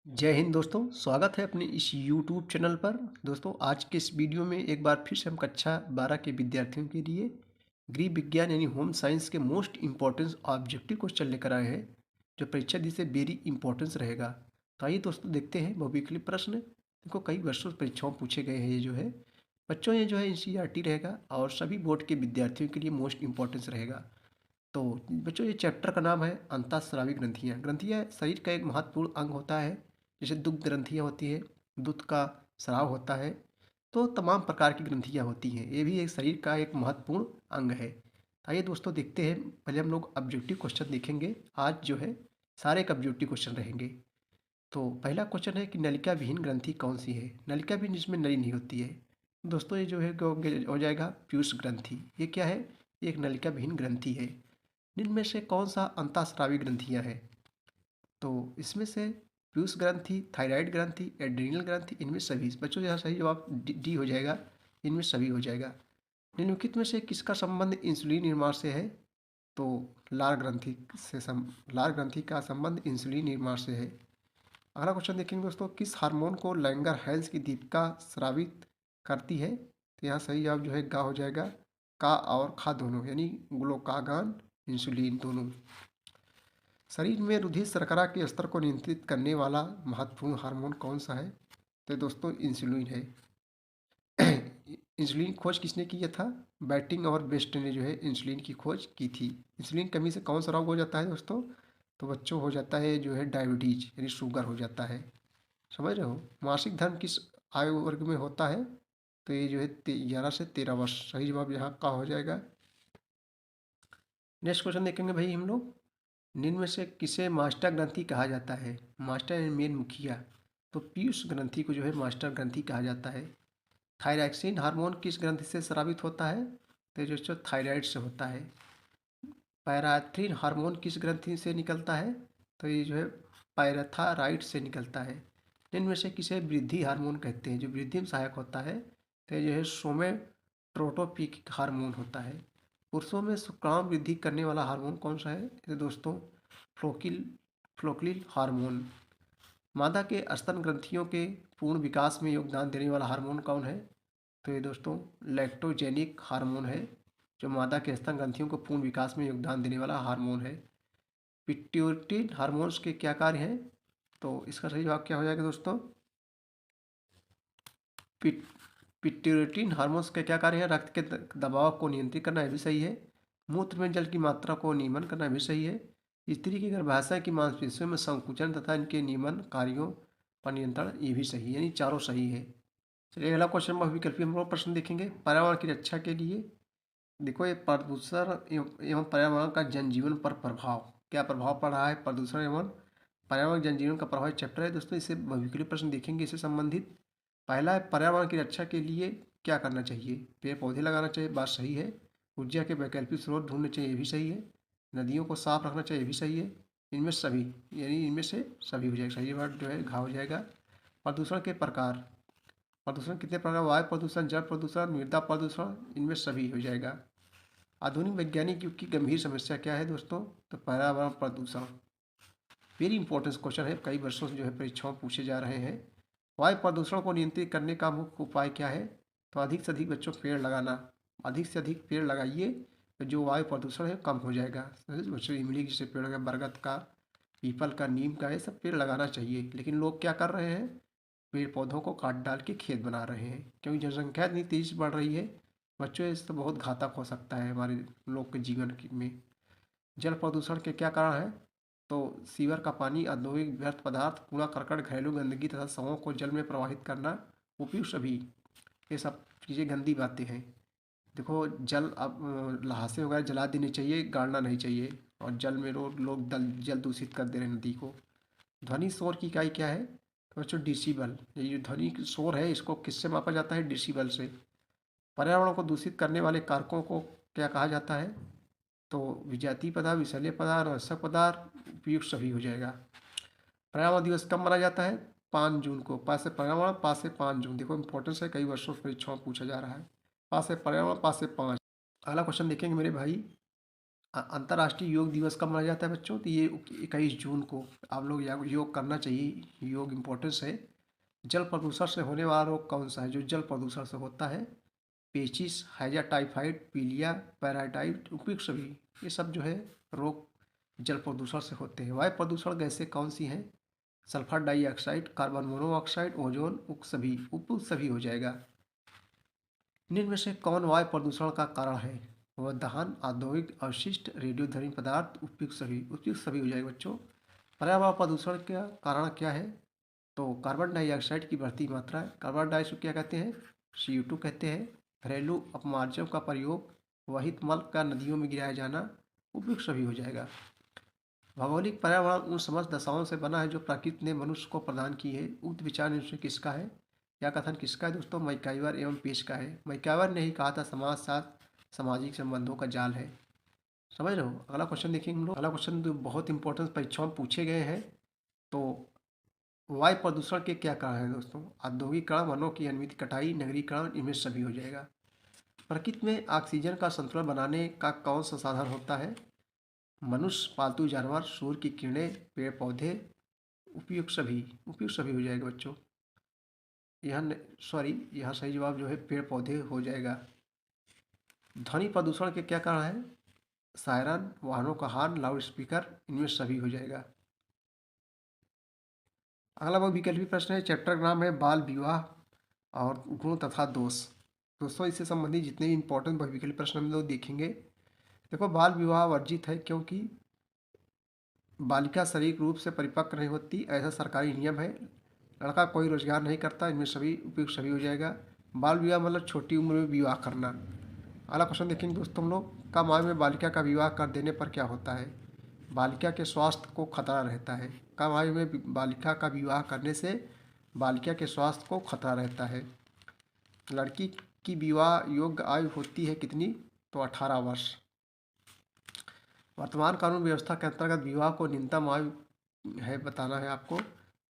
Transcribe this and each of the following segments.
जय हिंद दोस्तों, स्वागत है अपने इस YouTube चैनल पर। दोस्तों, आज के इस वीडियो में एक बार फिर से हम कक्षा 12 के विद्यार्थियों के लिए गृह विज्ञान यानी होम साइंस के मोस्ट इम्पॉर्टेंस ऑब्जेक्टिव क्वेश्चन लेकर आए हैं, जो परीक्षा दी से वेरी इंपॉर्टेंस रहेगा। तो आइए दोस्तों, देखते हैं बहुविकल्पी प्रश्न। देखो, कई वर्षों से परीक्षाओं में पूछे गए हैं। ये जो है बच्चों, ये जो है NCERT रहेगा और सभी बोर्ड के विद्यार्थियों के लिए मोस्ट इम्पॉर्टेंस रहेगा। तो बच्चों, ये चैप्टर का नाम है अंतःस्रावी ग्रंथियाँ। ग्रंथियाँ शरीर का एक महत्वपूर्ण अंग होता है। जैसे दुग्ध ग्रंथियाँ होती है, दूध का स्राव होता है, तो तमाम प्रकार की ग्रंथियाँ होती हैं। ये भी एक शरीर का एक महत्वपूर्ण अंग है। आइए दोस्तों, देखते हैं। पहले हम लोग ऑब्जेक्टिव क्वेश्चन देखेंगे। आज जो है सारे एक ऑब्जेक्टिव क्वेश्चन रहेंगे। तो पहला क्वेश्चन है कि नलिका विहीन ग्रंथि कौन सी है। नलिका विहीन जिसमें नली नहीं होती है। दोस्तों, ये जो है हो जाएगा पीयूष ग्रंथि। ये क्या है? ये एक नलिका विहीन ग्रंथि है। इनमें से कौन सा अंतःस्रावी ग्रंथियाँ हैं? तो इसमें से पीयूष ग्रंथि, थायराइड ग्रंथि, एड्रीनल ग्रंथि, इनमें सभी। बच्चों, यहाँ सही जवाब डी हो जाएगा। इनमें सभी हो जाएगा। निम्नलिखित में से किसका संबंध इंसुलिन निर्माण से है? तो लार ग्रंथि का संबंध इंसुलिन निर्माण से है। अगला क्वेश्चन देखेंगे दोस्तों, किस हार्मोन को लैंगर हैंस की दीपिका स्रावित करती है? तो यहाँ सही जवाब जो है गा हो जाएगा। का और खा दोनों, यानी ग्लूकागान, इंसुलिन दोनों। शरीर में रुधिर शर्करा के स्तर को नियंत्रित करने वाला महत्वपूर्ण हार्मोन कौन सा है? तो दोस्तों, इंसुलिन है। इंसुलिन की खोज किसने की था? बैटिंग और बेस्ट ने जो है इंसुलिन की खोज की थी। इंसुलिन कमी से कौन सा रोग हो जाता है दोस्तों? तो बच्चों, हो जाता है जो है डायबिटीज, यानी शुगर हो जाता है। समझ रहे हो? मासिक धर्म किस आयु वर्ग में होता है? तो ये जो है 11 से 13 वर्ष। सही जवाब यहाँ का हो जाएगा। नेक्स्ट क्वेश्चन देखेंगे भाई हम लोग। निम्न में से किसे मास्टर ग्रंथि कहा जाता है? मास्टर यानी मेन मुखिया। तो पीयूष ग्रंथि को जो है मास्टर ग्रंथि कहा जाता है। थायरॉक्सिन हार्मोन किस ग्रंथि से स्रावित होता है? तो जो थायराइड से होता है। पैराथ्रिन हार्मोन किस ग्रंथि से निकलता है? तो ये जो है पायरेथाराइड से निकलता है। इनमें से किसे वृद्धि हार्मोन कहते हैं, जो वृद्धि में सहायक होता है? तो ये जो है सोमेट्रोपिक हार्मोन होता है। पुरुषों में शुक्राणु वृद्धि करने वाला हार्मोन कौन सा है? तो दोस्तों, फ्लोकिल फ्लोक्लिल हार्मोन। मादा के स्तन ग्रंथियों के पूर्ण विकास में योगदान देने वाला हार्मोन कौन है? तो ये दोस्तों लैक्टोजेनिक हार्मोन है, जो मादा के स्तन ग्रंथियों को पूर्ण विकास में योगदान देने वाला हार्मोन है। पिट्यूटरी हार्मोन्स के क्या कार्य हैं? तो इसका सही जवाब क्या हो जाएगा दोस्तों? पिट पिट्यूटरी हार्मोन्स के क्या कार्य हैं? रक्त के दबाव को नियंत्रित करना, यह भी सही है। मूत्र में जल की मात्रा को नियमन करना भी सही है। स्त्री की गर्भाशय की मांसपेशियों में संकुचन तथा इनके नियमन कार्यों पर नियंत्रण, ये भी सही है। यानी चारों सही है। चलिए, अगला क्वेश्चन बहुविकल्पी हम लोग प्रश्न देखेंगे। पर्यावरण की रक्षा के लिए देखो, ये प्रदूषण एवं पर्यावरण का जनजीवन पर प्रभाव, क्या प्रभाव पड़ रहा है? प्रदूषण एवं पर्यावरण जनजीवन का प्रभाव चैप्टर है दोस्तों। इसे बहुविकल्पी प्रश्न देखेंगे इससे संबंधित। पहला है, पर्यावरण की रक्षा के लिए क्या करना चाहिए? पेड़ पौधे लगाना चाहिए, बात सही है। ऊर्जा के वैकल्पिक स्रोत ढूंढने चाहिए, ये भी सही है। नदियों को साफ रखना चाहिए, ये भी सही है। इनमें सभी, यानी इनमें से सभी हो जाएगा। सही वर्ड जो है घा हो जाएगा। प्रदूषण के प्रकार, प्रदूषण कितने प्रकार? वायु प्रदूषण, जल प्रदूषण, मृदा प्रदूषण, इनमें सभी हो जाएगा। आधुनिक वैज्ञानिक युग की गंभीर समस्या क्या है दोस्तों? तो पर्यावरण प्रदूषण। वेरी इंपॉर्टेंट क्वेश्चन है, कई वर्षों से जो है परीक्षाओं पूछे जा रहे हैं। वायु प्रदूषण को नियंत्रित करने का मुख्य उपाय क्या है? तो अधिक से अधिक बच्चों पेड़ लगाना। अधिक से अधिक पेड़ लगाइए, तो जो वायु प्रदूषण है कम हो जाएगा। बच्चों, इमली जैसे पेड़ है, बरगद का, पीपल का, नीम का, ये सब पेड़ लगाना चाहिए। लेकिन लोग क्या कर रहे हैं? पेड़ पौधों को काट डाल के खेत बना रहे हैं, क्योंकि जनसंख्या इतनी तेजी से बढ़ रही है। बच्चों, इससे बहुत घातक हो सकता है हमारे लोग के में। जल प्रदूषण के क्या कारण है? तो सीवर का पानी, औद्योगिक व्यर्थ पदार्थ, कूड़ा करकट, घरेलू गंदगी तथा शवों को जल में प्रवाहित करना, उपयुक्त सभी, ये सब चीज़ें गंदी बातें हैं। देखो, जल अब ल्हासे वगैरह जला देनी चाहिए, गाड़ना नहीं चाहिए। और जल में लोग जल दूषित कर दे रहे हैं नदी को। ध्वनि शोर की इकाई क्या है? तो बच्चों, डिसिबल। ये जो ध्वनि शोर है, इसको किससे मापा जाता है? डिसिबल से। पर्यावरण को दूषित करने वाले कारकों को क्या कहा जाता है? तो विजातीय पदार्थ, विषैले पदार्थ, आवश्यक पदार्थ, उपयुक्त सभी हो जाएगा। पर्यावरण दिवस कब मनाया जाता है? 5 जून को। पास से पर्यावरण, पास से 5 जून। देखो, इंपॉर्टेंस है, कई वर्षों से परीक्षाओं में पूछा जा रहा है। पास से पर्यावरण, पास से 5। अगला क्वेश्चन देखेंगे मेरे भाई। अंतर्राष्ट्रीय योग दिवस कब मनाया जाता है बच्चों? तो ये 21 जून को। आप लोग योग करना चाहिए, योग इम्पोर्टेंस है। जल प्रदूषण से होने वाला रोग कौन सा है? जो जल प्रदूषण से होता है, पेचिस, हैजा टाइफाइड, पीलिया, पैराटाइट, उपयुक्त सभी, ये सब जो है रोग जल प्रदूषण से होते हैं। वायु प्रदूषण गैसें कौन सी हैं? Sulphur dioxide, carbon monoxide, ozone, उपयुक्त सभी हो जाएगा। निम्न में से कौन वायु प्रदूषण का कारण है? वह दहन, औद्योगिक अवशिष्ट, रेडियोधर्मी पदार्थ, उपयुक्त सभी हो जाएगा बच्चों। पर्यावरण प्रदूषण का कारण क्या है? तो कार्बन डाइऑक्साइड की बढ़ती मात्रा है। कार्बन डाइऑक्साइड क्या कहते हैं? CO2 कहते हैं। घरेलू अपमार्जों का प्रयोग, वहित मल का नदियों में गिराया जाना, उपयुक्त सभी हो जाएगा। भौगोलिक पर्यावरण उन समस्त दशाओं से बना है जो प्रकृति ने मनुष्य को प्रदान की है। उक्त विचार निम्न से किसका है? यह कथन किसका है दोस्तों? मैकाइवर एवं पेश का है। मैकाइवर ने ही कहा था समाज शास्त्र सामाजिक संबंधों का जाल है। समझ रहे हो? अगला क्वेश्चन देखेंगे हम लोग। अगला क्वेश्चन तो बहुत इंपॉर्टेंट परीक्षाओं में पूछे गए हैं। तो वायु प्रदूषण के क्या कारण हैं दोस्तों? औद्योगिकरण, वनों की अनियमित कटाई, नगरीकरण, इनमें सभी हो जाएगा। प्रकृति में ऑक्सीजन का संतुलन बनाने का कौन सा साधन होता है? मनुष्य, पालतू जानवर, सूर्य की किरणें, पेड़ पौधे, उपयुक्त सभी हो जाएगा बच्चों। यहाँ सही जवाब जो है पेड़ पौधे हो जाएगा। ध्वनि प्रदूषण के क्या कारण है? सायरन, वाहनों का हॉर्न, लाउड स्पीकर, इनमें सभी हो जाएगा। अगला वो विकल्पी प्रश्न है। चैप्टर का नाम है बाल विवाह और गुण तथा दोष। दोस्तों इससे संबंधित जितने भी इंपॉर्टेंट बहुविकल्पी प्रश्न हम लोग देखेंगे। देखो, बाल विवाह वर्जित है क्योंकि बालिका शारीरिक रूप से परिपक्व नहीं होती, ऐसा सरकारी नियम है। लड़का कोई रोजगार नहीं करता, इनमें सभी उपयुक्त सभी हो जाएगा। बाल विवाह मतलब छोटी उम्र में विवाह करना। अगला क्वेश्चन देखेंगे दोस्तों हम लोग। कम आयु में बालिका का विवाह कर देने पर क्या होता है? बालिका के स्वास्थ्य को खतरा रहता है। कम आयु में बालिका का विवाह करने से बालिका के स्वास्थ्य को खतरा रहता है। लड़की की विवाह योग्य आयु होती है कितनी? तो 18 वर्ष। वर्तमान कानून व्यवस्था के अंतर्गत विवाह को न्यूनतम आयु है बताना है आपको।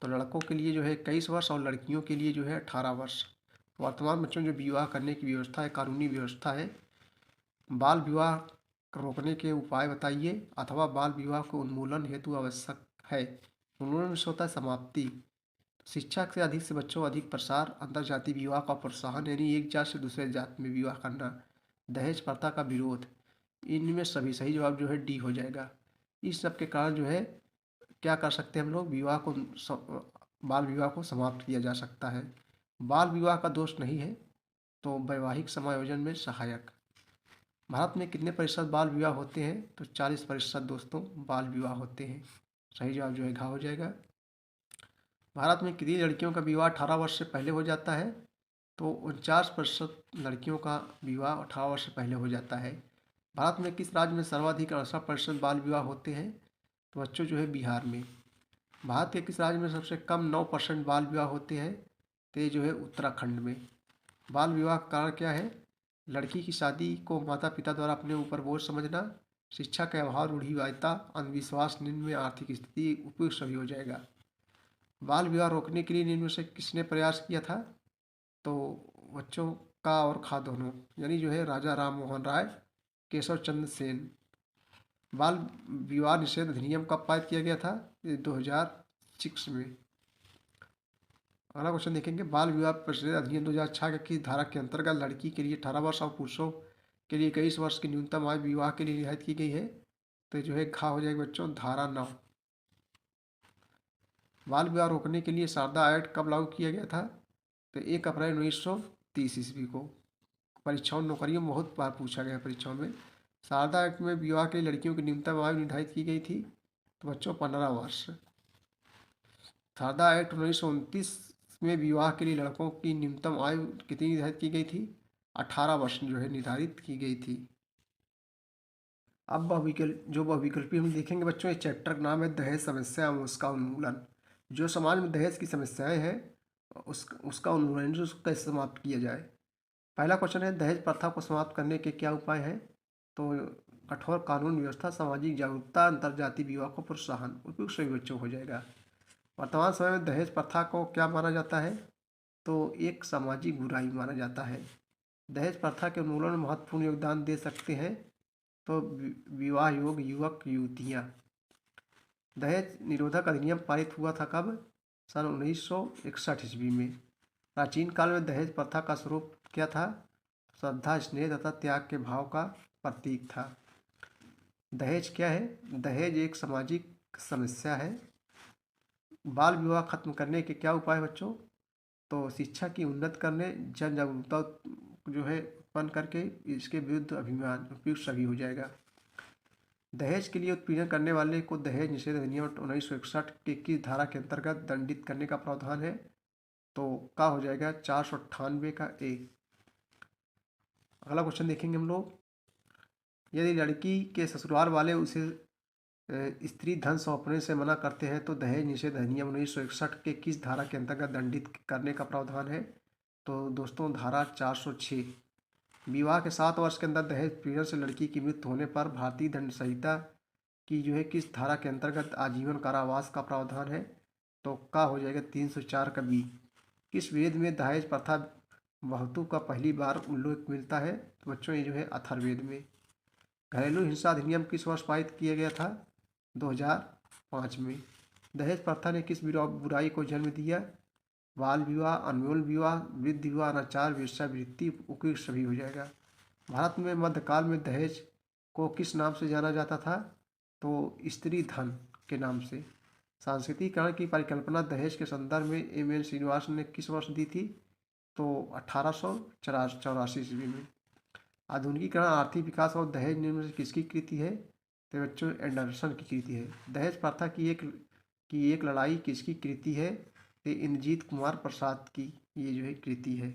तो लड़कों के लिए जो है 21 वर्ष और लड़कियों के लिए जो है 18 वर्ष। वर्तमान बच्चों जो विवाह करने की व्यवस्था है, कानूनी व्यवस्था है। बाल विवाह रोकने के उपाय बताइए अथवा बाल विवाह को उन्मूलन हेतु आवश्यक है। उन्मूलन में होता है समाप्ति। शिक्षा से अधिक से बच्चों अधिक प्रसार, अंतर्जातीय विवाह का प्रोत्साहन यानी एक जात से दूसरे जात में विवाह करना, दहेज प्रथा का विरोध, इनमें सभी सही जवाब जो है डी हो जाएगा। इस सब के कारण जो है क्या कर सकते हैं हम लोग? बाल विवाह को समाप्त किया जा सकता है। बाल विवाह का दोष नहीं है तो वैवाहिक समायोजन में सहायक। भारत में कितने प्रतिशत बाल विवाह होते हैं? तो 40% दोस्तों बाल विवाह होते हैं। सही जवाब जो है घा हो जाएगा। भारत में कितनी लड़कियों का विवाह 18 वर्ष से पहले हो जाता है? तो 49% लड़कियों का विवाह 18 वर्ष से पहले हो जाता है। भारत में किस राज्य में सर्वाधिक 68% बाल विवाह होते हैं? तो बच्चों जो है बिहार में। भारत के किस राज्य में सबसे कम 9% बाल विवाह होते हैं? तो ये जो है उत्तराखंड में। बाल विवाह का कारण क्या है? लड़की की शादी को माता पिता द्वारा अपने ऊपर बोझ समझना, शिक्षा के अभाव, रूढ़िवादिता, अंधविश्वास, निम्न में आर्थिक स्थिति, उपयुक्त सभी हो जाएगा। बाल विवाह रोकने के लिए निम्न में से किसने प्रयास किया था? तो बच्चों का और खा दोनों, यानी जो है राजा राम मोहन राय, केशव चंद्र सेन। बाल विवाह निषेध अधिनियम कब पारित किया गया था? ये 2006 में। अगला क्वेश्चन देखेंगे। बाल विवाह प्रतिषेध अधिनियम 2006 की धारा के अंतर्गत लड़की के लिए 18 वर्ष और पुरुषों के लिए 21 वर्ष की न्यूनतम आयु विवाह के लिए रियायत की गई है। तो जो है घा हो जाएगा बच्चों, धारा 9। बाल विवाह रोकने के लिए शारदा एक्ट कब लागू किया गया था? तो 1 अप्रैल 1930 ईस्वी को। परीक्षाओं नौकरियों में बहुत बार पूछा गया परीक्षाओं में। शारदा एक्ट में विवाह के लिए लड़कियों की न्यूनतम आयु निर्धारित की गई थी तो बच्चों 15 वर्ष। शारदा एक्ट 1929 में विवाह के लिए लड़कों की न्यूनतम आयु कितनी निर्धारित की गई थी? 18 वर्ष जो है निर्धारित की गई थी। अब बहुविकल्पी हम देखेंगे बच्चों। इस चैप्टर का नाम है दहेज समस्या एवं उसका उन्मूलन। जो समाज में दहेज की समस्याएं हैं उसका उन्मूलन, उसको कैसे समाप्त किया जाए। पहला क्वेश्चन है दहेज प्रथा को समाप्त करने के क्या उपाय हैं? तो कठोर कानून व्यवस्था, सामाजिक जागरूकता, अंतर्जातीय विवाह को प्रोत्साहन, उपयुक्त सभी बच्चों हो जाएगा। वर्तमान समय में दहेज प्रथा को क्या माना जाता है? तो एक सामाजिक बुराई माना जाता है। दहेज प्रथा के उन्मूलन में महत्वपूर्ण योगदान दे सकते हैं तो विवाह योग्य युवक युवतियाँ। दहेज निरोधक अधिनियम पारित हुआ था कब? सन 1961 ईस्वी में। प्राचीन काल में दहेज प्रथा का स्वरूप क्या था? श्रद्धा, स्नेह तथा त्याग के भाव का प्रतीक था। दहेज क्या है? दहेज एक सामाजिक समस्या है। बाल विवाह खत्म करने के क्या उपाय बच्चों? तो शिक्षा की उन्नत करने, जन जागरूकता जो है उत्पन्न करके इसके विरुद्ध अभियान उपयुक्त सभी हो जाएगा। दहेज के लिए उत्पीड़न करने वाले को दहेज निषेध अधिनियम 1961 के 21 धारा के अंतर्गत दंडित करने का प्रावधान है। तो क्या हो जाएगा? 498 का ए। अगला क्वेश्चन देखेंगे हम लोग। यदि लड़की के ससुराल वाले उसे स्त्री धन सौंपने से मना करते हैं तो दहेज निषेध अधिनियम 1961 के किस धारा के अंतर्गत दंडित करने का प्रावधान है? तो दोस्तों धारा 406। विवाह के 7 वर्ष के अंदर दहेज पीड़न से लड़की की मृत्यु होने पर भारतीय दंड संहिता की जो है किस धारा के अंतर्गत आजीवन कारावास का प्रावधान है? तो क्या हो जाएगा? 304 का बी। किस वेद में दहेज प्रथा बहुतों का पहली बार उल्लेख मिलता है? तो बच्चों ये जो है अथर्ववेद में। घरेलू हिंसा अधिनियम किस वर्ष पारित किया गया था? 2005 में। दहेज प्रथा ने किस बुराई को जन्म दिया? बाल विवाह, अनमोल विवाह, वृद्ध विवाह, अनाचार, वेश्यावृत्ति, उपयुक्त सभी हो जाएगा। भारत में मध्यकाल में दहेज को किस नाम से जाना जाता था? तो स्त्री धन के नाम से। सांस्कृतिकरण की परिकल्पना दहेज के संदर्भ में एम.एन. श्रीनिवास ने किस वर्ष दी थी? तो 1884 ईस्वी में। आधुनिकीकरण, आर्थिक विकास और दहेज निम्न से किसकी कृति है? तो बच्चों एंडरसन की कृति है। दहेज प्रथा की एक लड़ाई किसकी कृति है? तो इंद्रजीत कुमार प्रसाद की ये जो है कृति है।